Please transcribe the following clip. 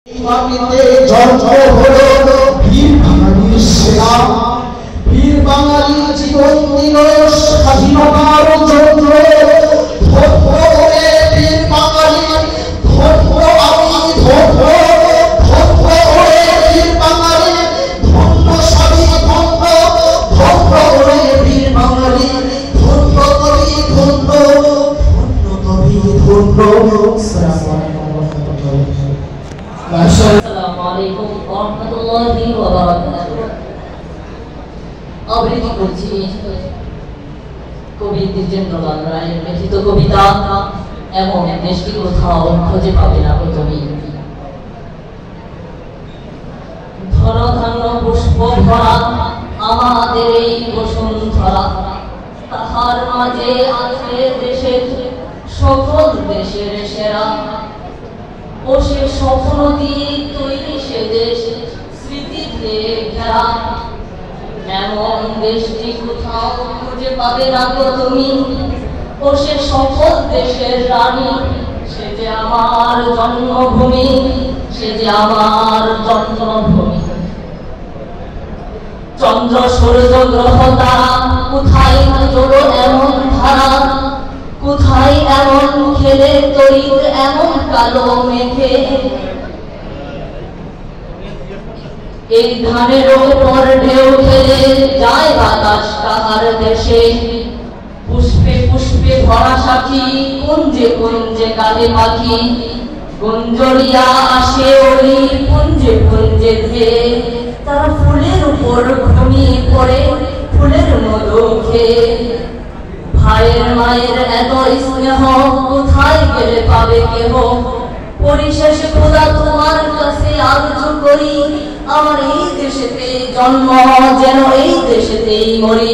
মাটিতে জন্ম হলো বীর বাঙালির সেনা, বীর বাঙালি জীবন দিল স্বাধীনতার জন্য। ধন্য ওরে বীর বাঙালি, ধন্য আমি, ধন্য ধন্য ওরে বীর বাঙালি, ধন্য স্বামী, ধন্য ধন্য ওরে বীর বাঙালি, ধন্য কবি, ধন্য ধন্য কবি, ধন্য। আসসালামু আলাইকুম ওয়া রাহমাতুল্লাহি ওয়া বারাকাতুহু। আবৃত্তি করছি কবি দ্বিজেন্দ্রলাল রায়ের লিখিত কবিতা এমন দেশটি কোথাও খুঁজে পাবে না তুমি। ধন ধান্য পুষ্প ভরা আমাদের এই বসুন্ধরা, তাহার মাঝে আছে দেশের সকল দেশের সেরা। ও সে স্বপ্ন দিয়ে তৈরি সে দেশ স্মৃতিতে ঘেরা, এমন দেশটি কোথাও খুঁজে পাবে না গো তুমি। ও সে সকল দেশের রানী, সে যে আমার জন্মভূমি, সে যে আমার জন্মভূমি। চন্দ্র সূর্য গ্রহ তারা কোথায় জোড়ো এমন ধারা, কোথায় এমন খেলে তরিত এমন কালো মেঘে। এই ধানের উপর ঢেউ খেলে যায় বাতাস কাহার দেশে। পুষ্পে পুষ্পে ভরা সাথী কুঞ্জে কুঞ্জে কাঁদে পাখি, গুঞ্জরিয়া আসে ওই কুঞ্জে কুঞ্জে ধেয়ে। তারা ফুলের উপর ঘুমিয়ে পড়ে ফুলের মধু খেয়ে। ভাইয়ের মায়ের এত স্নেহ কোথায় গেলে পাবে কেহ। পরিশেষে খোদা তোমার কাছে আরজু করি, আমার এই দেশেতেই জন্ম যেন এই দেশেতেই মরি।